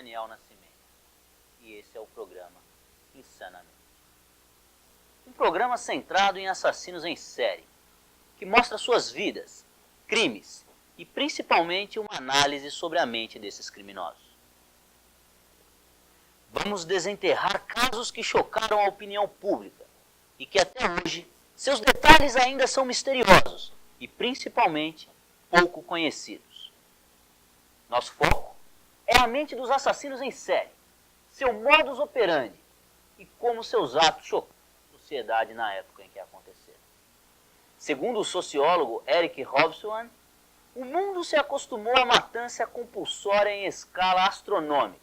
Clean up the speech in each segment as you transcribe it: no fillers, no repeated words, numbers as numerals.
Daniel Nascimento e esse é o programa Insanamente. Um programa centrado em assassinos em série, que mostra suas vidas, crimes e principalmente uma análise sobre a mente desses criminosos. Vamos desenterrar casos que chocaram a opinião pública e que até hoje seus detalhes ainda são misteriosos e principalmente pouco conhecidos. Nosso foco é a mente dos assassinos em série, seu modus operandi e como seus atos chocaram a sociedade na época em que aconteceram. Segundo o sociólogo Eric Hobsbawm, o mundo se acostumou à matança compulsória em escala astronômica,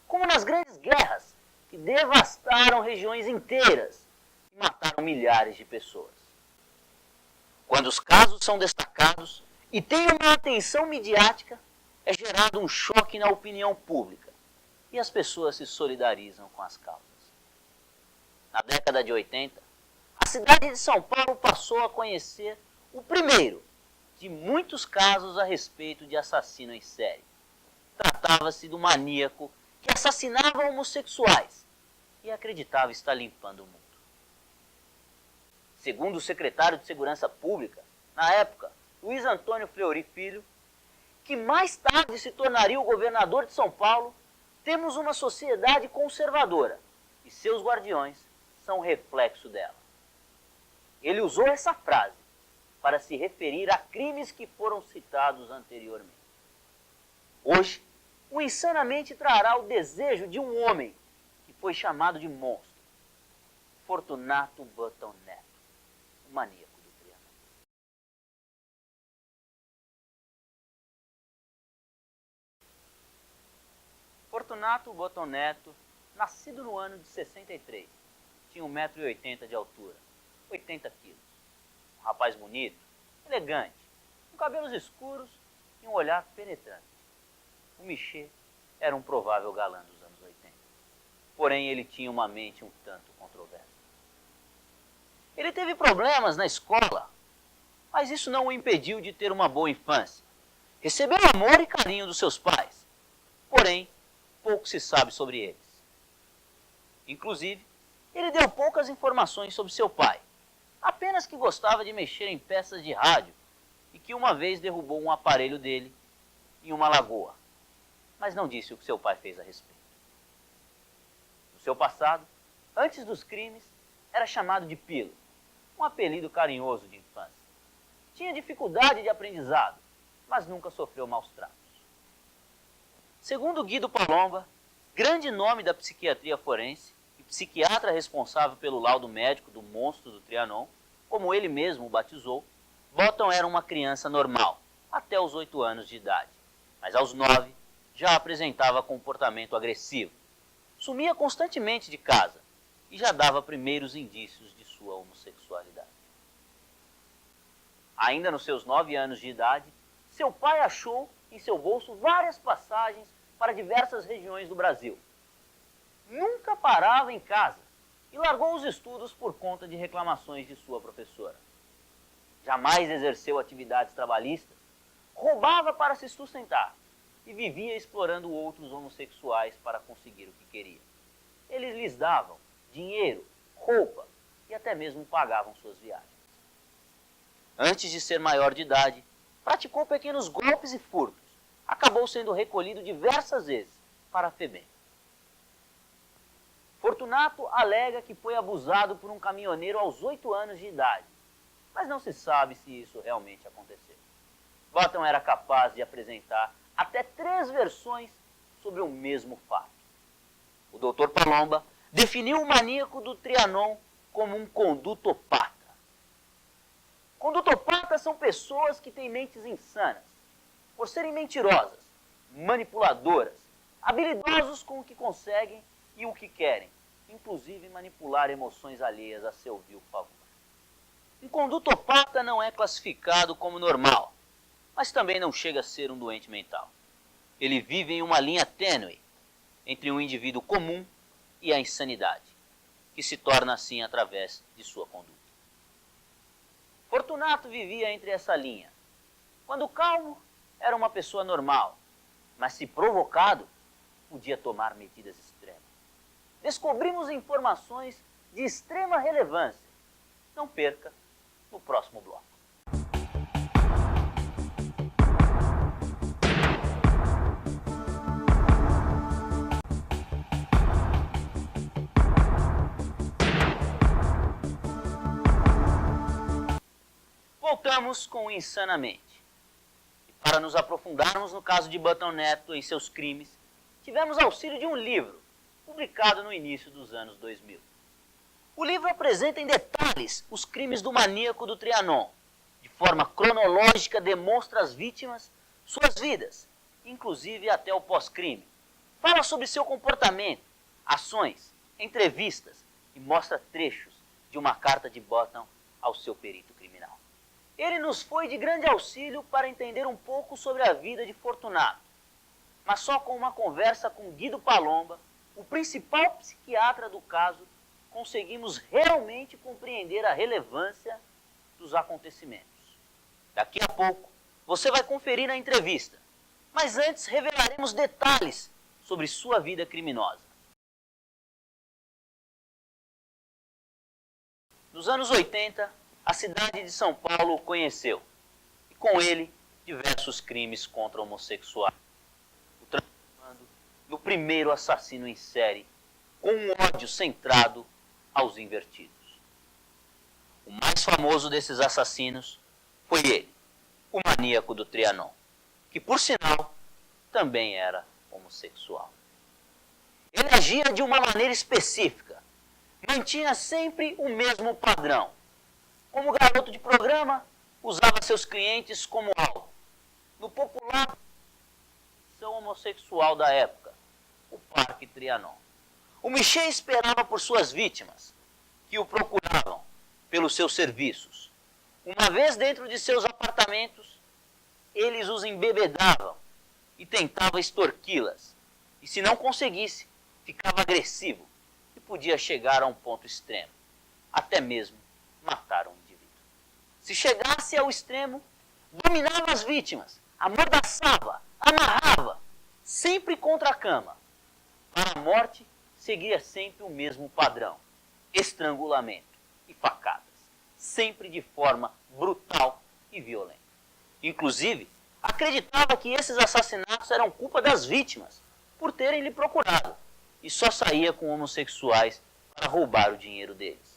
como nas grandes guerras que devastaram regiões inteiras e mataram milhares de pessoas. Quando os casos são destacados e têm uma atenção midiática, é gerado um choque na opinião pública e as pessoas se solidarizam com as causas. Na década de 80, a cidade de São Paulo passou a conhecer o primeiro de muitos casos a respeito de assassino em série. Tratava-se do maníaco que assassinava homossexuais e acreditava estar limpando o mundo. Segundo o secretário de Segurança Pública, na época, Luiz Antônio Fleury Filho, que mais tarde se tornaria o governador de São Paulo, temos uma sociedade conservadora e seus guardiões são reflexo dela. Ele usou essa frase para se referir a crimes que foram citados anteriormente. Hoje, o Insanamente trará o desejo de um homem que foi chamado de monstro, Fortunato Button Neto, o maníaco do Trianon. Fortunato Button Neto, nascido no ano de 63, tinha 1,80 m de altura, 80 quilos. Um rapaz bonito, elegante, com cabelos escuros e um olhar penetrante. O Michê era um provável galã dos anos 80. Porém, ele tinha uma mente um tanto controversa. Ele teve problemas na escola, mas isso não o impediu de ter uma boa infância. Recebeu amor e carinho dos seus pais. Porém, pouco se sabe sobre eles. Inclusive, ele deu poucas informações sobre seu pai. Apenas que gostava de mexer em peças de rádio e que uma vez derrubou um aparelho dele em uma lagoa. Mas não disse o que seu pai fez a respeito. No seu passado, antes dos crimes, era chamado de Pilo, um apelido carinhoso de infância. Tinha dificuldade de aprendizado, mas nunca sofreu maus tratos. Segundo Guido Palomba, grande nome da psiquiatria forense e psiquiatra responsável pelo laudo médico do monstro do Trianon, como ele mesmo o batizou, Button era uma criança normal, até os 8 anos de idade, mas aos 9 já apresentava comportamento agressivo, sumia constantemente de casa e já dava primeiros indícios de sua homossexualidade. Ainda nos seus 9 anos de idade, seu pai achou em seu bolso várias passagens para diversas regiões do Brasil. Nunca parava em casa e largou os estudos por conta de reclamações de sua professora. Jamais exerceu atividades trabalhistas, roubava para se sustentar e vivia explorando outros homossexuais para conseguir o que queria. Eles lhes davam dinheiro, roupa e até mesmo pagavam suas viagens. Antes de ser maior de idade, praticou pequenos golpes e furtos. Acabou sendo recolhido diversas vezes para a FEBEM. Fortunato alega que foi abusado por um caminhoneiro aos 8 anos de idade, mas não se sabe se isso realmente aconteceu. Button era capaz de apresentar até 3 versões sobre o mesmo fato. O Dr. Palomba definiu o maníaco do Trianon como um condutopata. Condutopatas são pessoas que têm mentes insanas, por serem mentirosas, manipuladoras, habilidosos com o que conseguem e o que querem, inclusive manipular emoções alheias a seu vil favor. Um condutopata não é classificado como normal, mas também não chega a ser um doente mental. Ele vive em uma linha tênue entre um indivíduo comum e a insanidade, que se torna assim através de sua conduta. Fortunato vivia entre essa linha. Quando calmo, era uma pessoa normal, mas se provocado, podia tomar medidas extremas. Descobrimos informações de extrema relevância. Não perca no próximo bloco. Voltamos com o Insanamente. E para nos aprofundarmos no caso de Button Neto e seus crimes, tivemos auxílio de um livro, publicado no início dos anos 2000. O livro apresenta em detalhes os crimes do maníaco do Trianon. De forma cronológica demonstra às vítimas suas vidas, inclusive até o pós-crime. Fala sobre seu comportamento, ações, entrevistas e mostra trechos de uma carta de Button ao seu perito criminal. Ele nos foi de grande auxílio para entender um pouco sobre a vida de Fortunato. Mas só com uma conversa com Guido Palomba, o principal psiquiatra do caso, conseguimos realmente compreender a relevância dos acontecimentos. Daqui a pouco, você vai conferir a entrevista, mas antes revelaremos detalhes sobre sua vida criminosa. Nos anos 80, a cidade de São Paulo o conheceu, e com ele, diversos crimes contra homossexuais, o transformando no primeiro assassino em série, com um ódio centrado aos invertidos. O mais famoso desses assassinos foi ele, o maníaco do Trianon, que por sinal também era homossexual. Ele agia de uma maneira específica, mantinha sempre o mesmo padrão. Como garoto de programa, usava seus clientes como alvo. No popular homossexual da época, o Parque Trianon. O Michê esperava por suas vítimas, que o procuravam pelos seus serviços. Uma vez dentro de seus apartamentos, eles os embebedavam e tentava extorquí-las. E se não conseguisse, ficava agressivo e podia chegar a um ponto extremo, até mesmo matar um indivíduo. Se chegasse ao extremo, dominava as vítimas, amordaçava, amarrava, sempre contra a cama. Para a morte, seguia sempre o mesmo padrão: estrangulamento e facadas, sempre de forma brutal e violenta. Inclusive, acreditava que esses assassinatos eram culpa das vítimas, por terem lhe procurado, e só saía com homossexuais para roubar o dinheiro deles.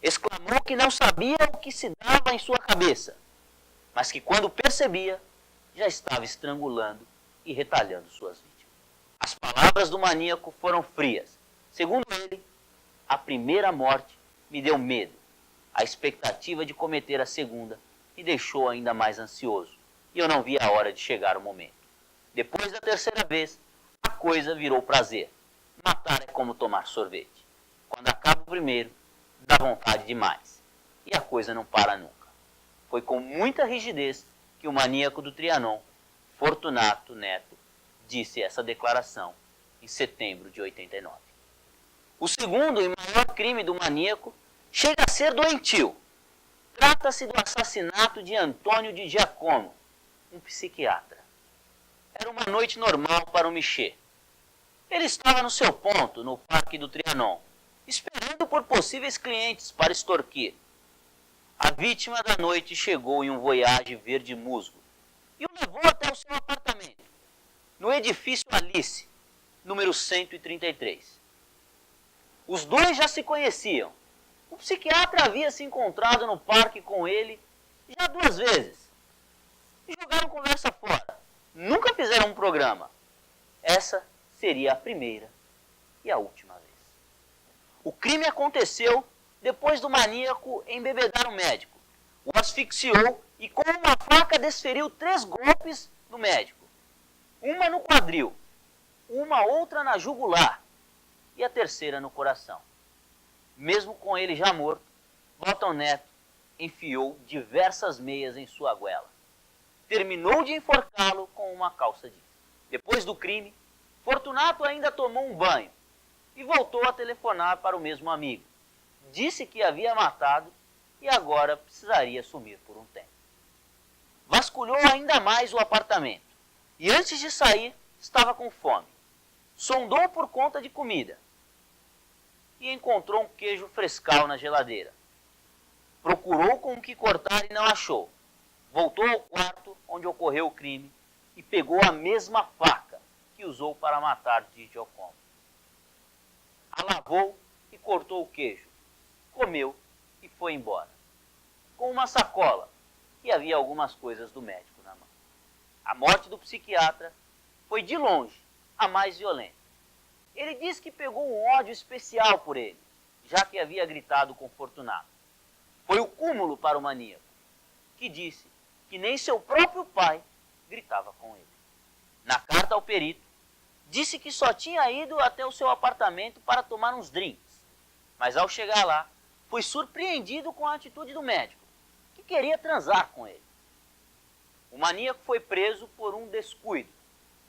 Exclamou que não sabia o que se dava em sua cabeça, mas que quando percebia, já estava estrangulando e retalhando suas vítimas. As palavras do maníaco foram frias. Segundo ele, a primeira morte me deu medo. A expectativa de cometer a segunda me deixou ainda mais ansioso, e eu não via a hora de chegar o momento. Depois da terceira vez, a coisa virou prazer. Matar é como tomar sorvete. Quando acaba o primeiro, dá vontade demais. E a coisa não para nunca. Foi com muita rigidez que o maníaco do Trianon, Fortunato Neto, disse essa declaração em setembro de 89. O segundo e maior crime do maníaco chega a ser doentio. Trata-se do assassinato de Antônio de Giacomo, um psiquiatra. Era uma noite normal para o Michê. Ele estava no seu ponto, no Parque do Trianon, esperando por possíveis clientes para extorquir. A vítima da noite chegou em um Voyage verde musgo e o levou até o seu apartamento, no edifício Alice, número 133. Os dois já se conheciam. O psiquiatra havia se encontrado no parque com ele já 2 vezes. E jogaram conversa fora. Nunca fizeram um programa. Essa seria a primeira e a última vez. O crime aconteceu depois do maníaco embebedar o médico. O asfixiou e com uma faca desferiu 3 golpes no médico. Uma no quadril, uma outra na jugular e a terceira no coração. Mesmo com ele já morto, Button Neto enfiou diversas meias em sua goela. Terminou de enforcá-lo com uma calça jeans. Depois do crime, Fortunato ainda tomou um banho e voltou a telefonar para o mesmo amigo. Disse que havia matado e agora precisaria sumir por um tempo. Vasculhou ainda mais o apartamento e antes de sair estava com fome. sondou por conta de comida e encontrou um queijo frescal na geladeira. Procurou com o que cortar e não achou. Voltou ao quarto onde ocorreu o crime e pegou a mesma faca que usou para matar Didi Ocampo. A lavou e cortou o queijo, comeu e foi embora, com uma sacola e havia algumas coisas do médico na mão. A morte do psiquiatra foi de longe a mais violenta. Ele disse que pegou um ódio especial por ele, já que havia gritado com Fortunato. Foi o cúmulo para o maníaco, que disse que nem seu próprio pai gritava com ele. Na carta ao perito, disse que só tinha ido até o seu apartamento para tomar uns drinks, mas ao chegar lá, foi surpreendido com a atitude do médico, que queria transar com ele. O maníaco foi preso por um descuido.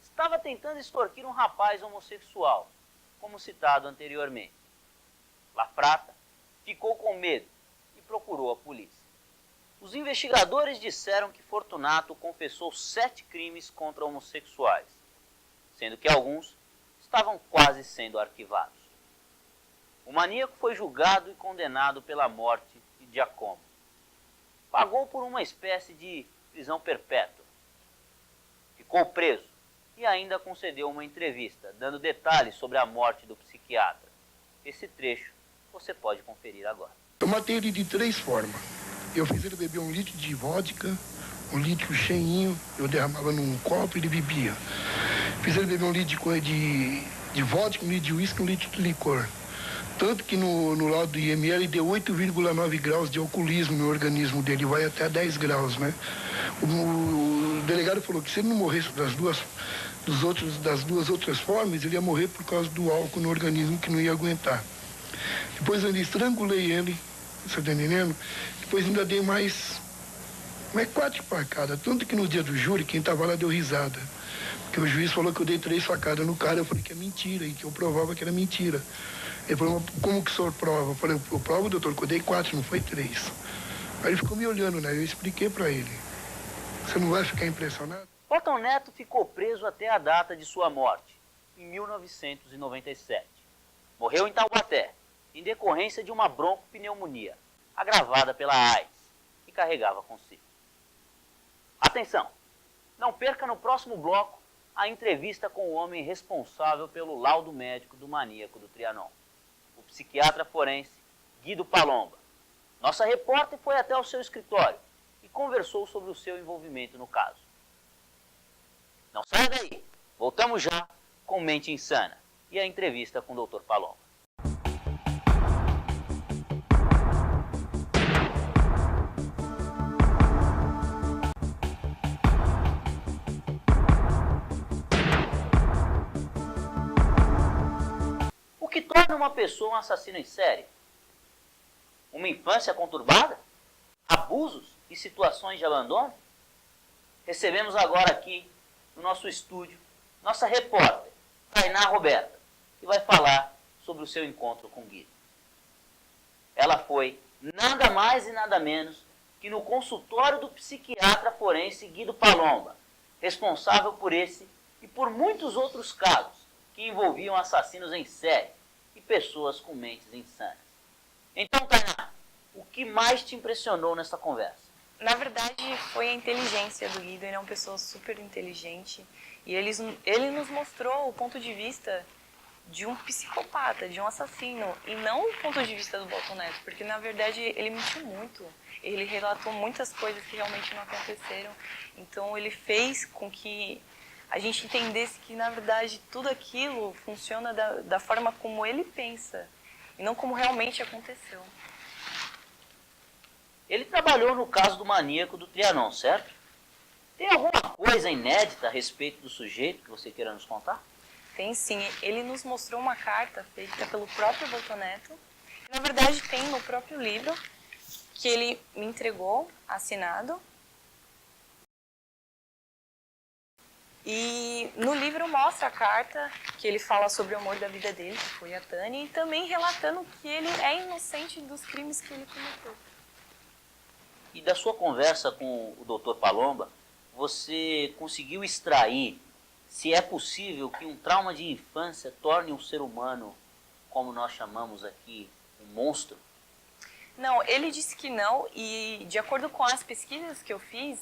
Estava tentando extorquir um rapaz homossexual, como citado anteriormente. La Prata ficou com medo e procurou a polícia. Os investigadores disseram que Fortunato confessou 7 crimes contra homossexuais, sendo que alguns estavam quase sendo arquivados. O maníaco foi julgado e condenado pela morte de Giacomo. Pagou por uma espécie de prisão perpétua. Ficou preso e ainda concedeu uma entrevista, dando detalhes sobre a morte do psiquiatra. Esse trecho você pode conferir agora. Eu matei ele de 3 formas. Eu fiz ele beber 1 litro de vodka, 1 litro cheinho, eu derramava num copo e ele bebia. Fiz ele beber 1 litro de vodka, 1 litro de uísque, 1 litro de licor. Tanto que no laudo do IML deu 8,9 graus de alcoolismo no organismo dele, vai até 10 graus, né? O delegado falou que se ele não morresse das duas outras formas, ele ia morrer por causa do álcool no organismo que não ia aguentar. Depois eu estrangulei ele, você tá entendendo? Depois ainda dei mais 4 facadas. Tanto que no dia do júri, quem tava lá deu risada. Porque o juiz falou que eu dei 3 facadas no cara, eu falei que é mentira, e que eu provava que era mentira. Ele falou, como que o senhor prova? Eu falei, eu provo, doutor, que eu dei 4, não foi 3. Aí ele ficou me olhando, né? Eu expliquei pra ele. Você não vai ficar impressionado? Otton Neto ficou preso até a data de sua morte, em 1997. Morreu em Taubaté, em decorrência de uma broncopneumonia, agravada pela AIDS, que carregava consigo. Atenção! Não perca no próximo bloco a entrevista com o homem responsável pelo laudo médico do maníaco do Trianon, o psiquiatra forense Guido Palomba. Nossa repórter foi até o seu escritório e conversou sobre o seu envolvimento no caso. Não saia daí! Voltamos já com Mente Insana e a entrevista com o Dr. Palomba. O que torna uma pessoa um assassino em série? Uma infância conturbada? Abusos e situações de abandono? Recebemos agora aqui no nosso estúdio nossa repórter, Tainá Roberta, que vai falar sobre o seu encontro com Guido. Ela foi nada mais e nada menos que no consultório do psiquiatra forense Guido Palomba, responsável por esse e por muitos outros casos que envolviam assassinos em série e pessoas com mentes insanas. Então, Tainá, o que mais te impressionou nessa conversa? Na verdade, foi a inteligência do Guido. Ele é uma pessoa super inteligente e ele nos mostrou o ponto de vista de um psicopata, de um assassino, e não o ponto de vista do Otton Neto, porque na verdade ele mentiu muito. Ele relatou muitas coisas que realmente não aconteceram. Então ele fez com que a gente entendesse que na verdade tudo aquilo funciona da forma como ele pensa e não como realmente aconteceu. Ele trabalhou no caso do maníaco do Trianon, certo? Tem alguma coisa inédita a respeito do sujeito que você queira nos contar? Tem sim. Ele nos mostrou uma carta feita pelo próprio Otton Neto. Na verdade, tem no próprio livro que ele me entregou, assinado. E no livro mostra a carta que ele fala sobre o amor da vida dele, que foi a Tânia, e também relatando que ele é inocente dos crimes que ele cometeu. E da sua conversa com o Dr. Palomba, você conseguiu extrair se é possível que um trauma de infância torne um ser humano, como nós chamamos aqui, um monstro? Não, ele disse que não, e de acordo com as pesquisas que eu fiz,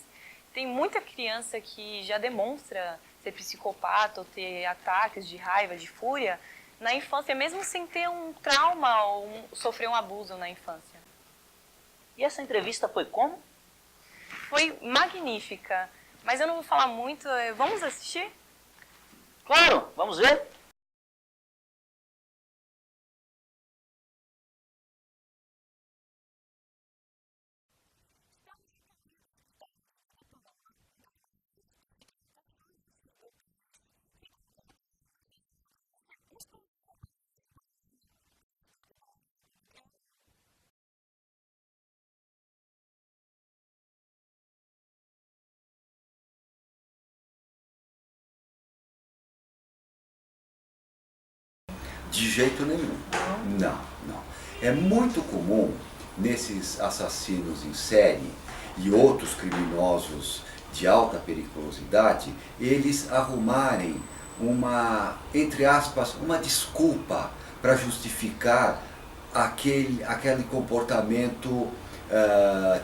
tem muita criança que já demonstra ser psicopata ou ter ataques de raiva, de fúria, na infância, mesmo sem ter um trauma ou sofrer um abuso na infância. E essa entrevista foi como? Foi magnífica, mas eu não vou falar muito. Vamos assistir? Claro, vamos ver? De jeito nenhum. Não, não. É muito comum nesses assassinos em série e outros criminosos de alta periculosidade, eles arrumarem uma, entre aspas, uma desculpa para justificar aquele comportamento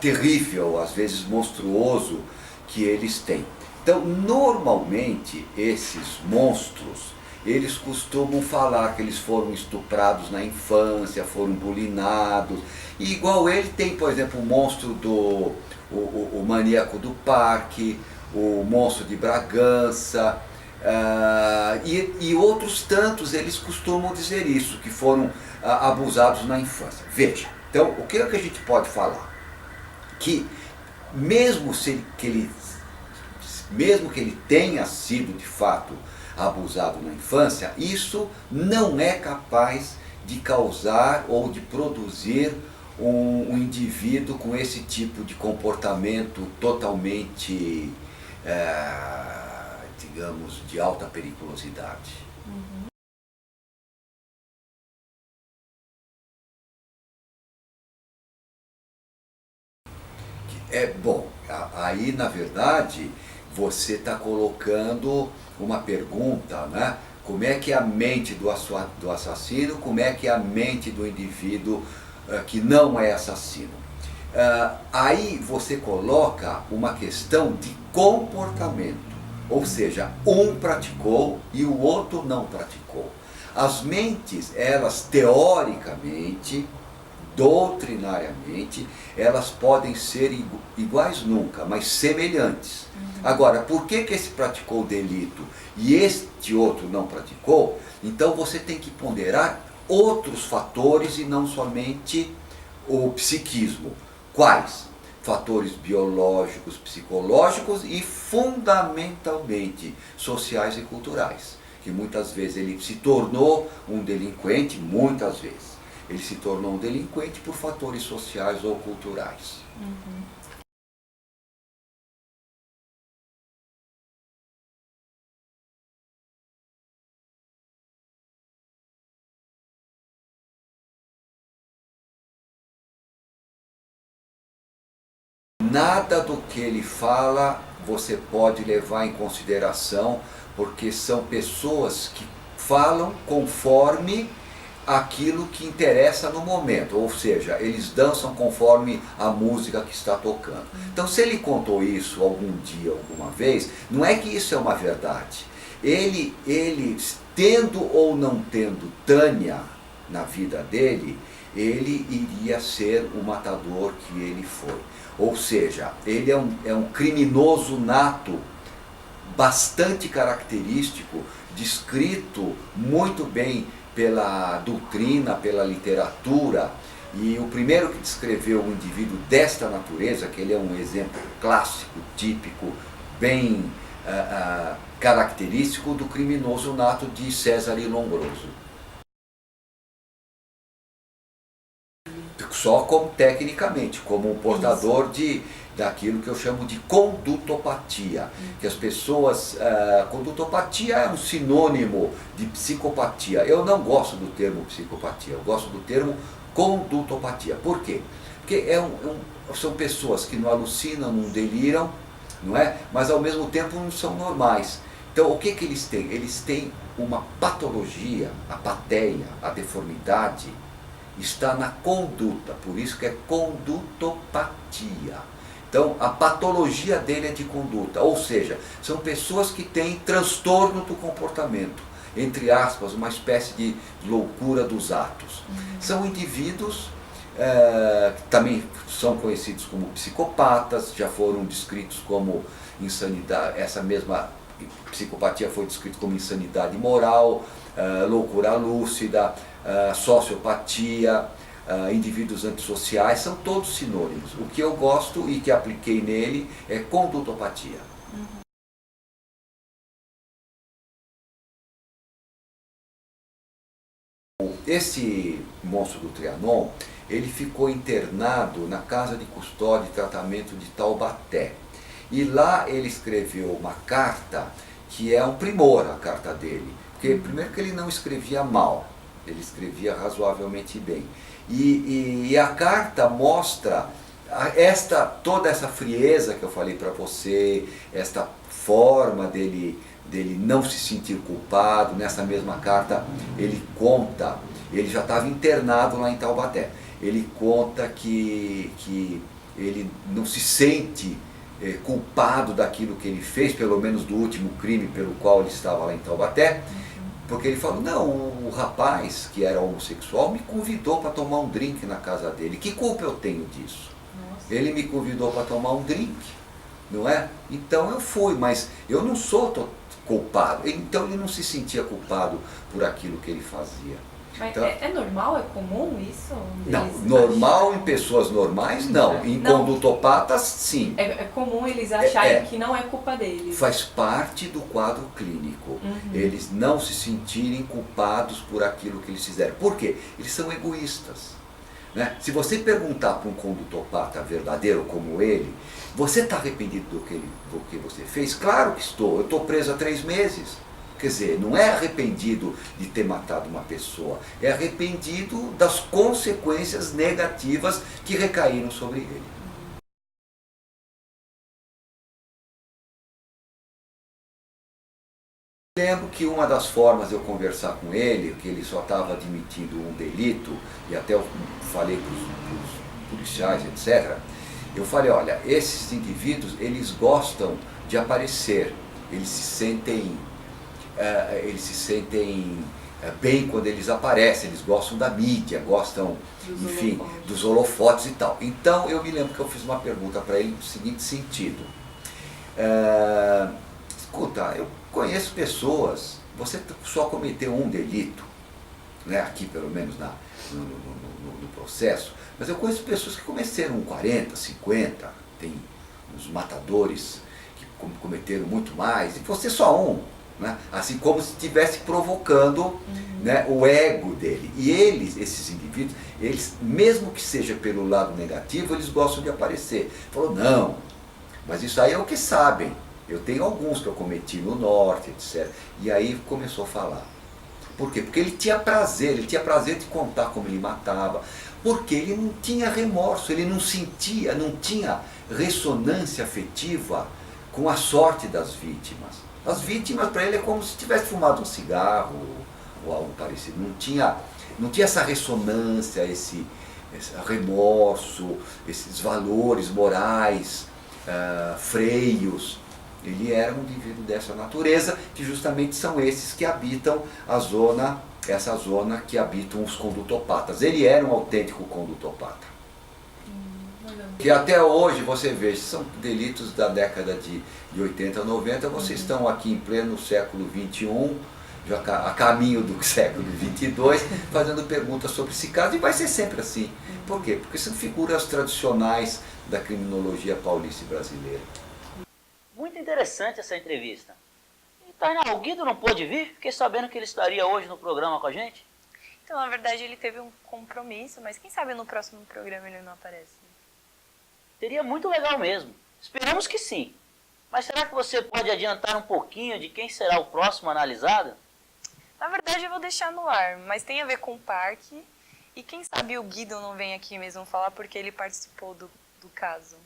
terrível, às vezes monstruoso, que eles têm. Então, normalmente, esses monstros, eles costumam falar que eles foram estuprados na infância, foram bulinados. E igual ele tem, por exemplo, o monstro o maníaco do parque, o monstro de Bragança, e outros tantos, eles costumam dizer isso, que foram abusados na infância. Veja, então, o que é que a gente pode falar? Que mesmo que ele tenha sido de fato abusado na infância, isso não é capaz de causar ou de produzir um indivíduo com esse tipo de comportamento totalmente, digamos, de alta periculosidade. Bom, aí na verdade você está colocando uma pergunta, né? Como é que é a mente do assassino, como é que é a mente do indivíduo que não é assassino. Aí você coloca uma questão de comportamento, ou seja, um praticou e o outro não praticou. As mentes, elas teoricamente, doutrinariamente, elas podem ser iguais nunca, mas semelhantes. Agora, por que esse praticou o delito e este outro não praticou? Então você tem que ponderar outros fatores e não somente o psiquismo. Quais? Fatores biológicos, psicológicos e fundamentalmente sociais e culturais. Que muitas vezes ele se tornou um delinquente, muitas vezes. Ele se tornou um delinquente por fatores sociais ou culturais. Nada do que ele fala você pode levar em consideração, porque são pessoas que falam conforme aquilo que interessa no momento, ou seja, eles dançam conforme a música que está tocando. Então, se ele contou isso algum dia, alguma vez, não é que isso é uma verdade. Ele tendo ou não tendo Tânia na vida dele, ele iria ser o matador que ele foi. Ou seja, ele é um criminoso nato, bastante característico, descrito muito bem pela doutrina, pela literatura, e o primeiro que descreveu um indivíduo desta natureza, que ele é um exemplo clássico, típico, bem característico do criminoso nato de Césare Lombroso. Só como tecnicamente, como um portador daquilo que eu chamo de condutopatia, que as pessoas, condutopatia é um sinônimo de psicopatia. Eu não gosto do termo psicopatia, eu gosto do termo condutopatia. Por quê? Porque são pessoas que não alucinam, não deliram, não é? Mas ao mesmo tempo não são normais. Então, Então, o que que eles têm? Eles têm uma patologia, a pateia, a deformidade, está na conduta, por isso que é condutopatia. Então, a patologia dele é de conduta, ou seja, são pessoas que têm transtorno do comportamento, entre aspas, uma espécie de loucura dos atos. São indivíduos que também são conhecidos como psicopatas, já foram descritos como insanidade, essa mesma psicopatia foi descrita como insanidade moral, loucura lúcida, sociopatia, indivíduos antissociais, são todos sinônimos. O que eu gosto e que apliquei nele é condutopatia. Esse monstro do Trianon, ele ficou internado na Casa de Custódia e Tratamento de Taubaté. E lá ele escreveu uma carta que é um primor, a carta dele. Porque, primeiro, que ele não escrevia mal, ele escrevia razoavelmente bem. E a carta mostra toda essa frieza que eu falei para você, esta forma dele não se sentir culpado. Nessa mesma carta ele conta, ele já estava internado lá em Taubaté, ele conta que ele não se sente culpado daquilo que ele fez, pelo menos do último crime pelo qual ele estava lá em Taubaté, porque ele falou, não, o rapaz que era homossexual me convidou para tomar um drink na casa dele, que culpa eu tenho disso? Nossa. Ele me convidou para tomar um drink, não é? Então eu fui, mas eu não sou culpado. Então ele não se sentia culpado por aquilo que ele fazia. Mas então, é normal? É comum isso? Não, normal em pessoas normais não, em condutopatas sim. É comum eles acharem que não é culpa deles. Faz parte do quadro clínico. Eles não se sentirem culpados por aquilo que eles fizeram. Por quê? Eles são egoístas. Né? Se você perguntar para um condutopata verdadeiro como ele, você está arrependido do que você fez? Claro que estou, eu estou preso há 3 meses. Quer dizer, não é arrependido de ter matado uma pessoa, é arrependido das consequências negativas que recaíram sobre ele. Lembro que uma das formas de eu conversar com ele, que ele só estava admitindo um delito, e até eu falei para os policiais, etc., eu falei, olha, esses indivíduos, eles gostam de aparecer, eles se sentem bem quando eles aparecem, eles gostam da mídia, gostam, enfim, dos holofotes e tal. Então eu me lembro que eu fiz uma pergunta para ele no seguinte sentido, escuta, eu conheço pessoas, você só cometeu um delito, né, aqui pelo menos no processo, mas eu conheço pessoas que cometeram 40, 50, tem uns matadores que cometeram muito mais, e você só um. Né? Assim como se estivesse provocando né, o ego dele. E esses indivíduos, eles, mesmo que seja pelo lado negativo, eles gostam de aparecer. Falou, não, mas isso aí é o que sabem. Eu tenho alguns que eu cometi no norte, etc. E aí começou a falar. Por quê? Porque ele tinha prazer de contar como ele matava. Porque ele não tinha remorso, ele não sentia, não tinha ressonância afetiva com a sorte das vítimas. As vítimas para ele é como se tivesse fumado um cigarro ou algo parecido. Não tinha essa ressonância, esse remorso, esses valores morais, freios. Ele era um indivíduo dessa natureza, que justamente são esses que habitam essa zona que habitam os condutopatas. Ele era um autêntico condutopata. Que até hoje você vê, são delitos da década de 80, 90, vocês estão aqui em pleno século XXI, já a caminho do século XXII, fazendo perguntas sobre esse caso, e vai ser sempre assim. Por quê? Porque são figuras tradicionais da criminologia paulista e brasileira. Muito interessante essa entrevista. E, Tainá, o Guido não pôde vir? Fiquei sabendo que ele estaria hoje no programa com a gente. Então, na verdade, ele teve um compromisso, mas quem sabe no próximo programa ele não aparece. Seria muito legal mesmo. Esperamos que sim. Mas será que você pode adiantar um pouquinho de quem será o próximo analisado? Na verdade, eu vou deixar no ar, mas tem a ver com o parque. E quem sabe o Guido não vem aqui mesmo falar porque ele participou do caso.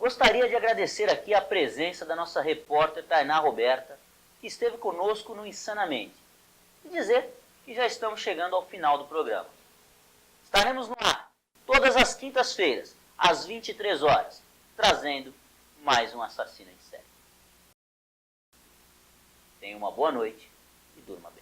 Gostaria de agradecer aqui a presença da nossa repórter Tainá Roberta, que esteve conosco no Insanamente e dizer que já estamos chegando ao final do programa. Estaremos no ar todas as quintas-feiras, às 23 horas, trazendo mais um assassino em série. Tenha uma boa noite e durma bem.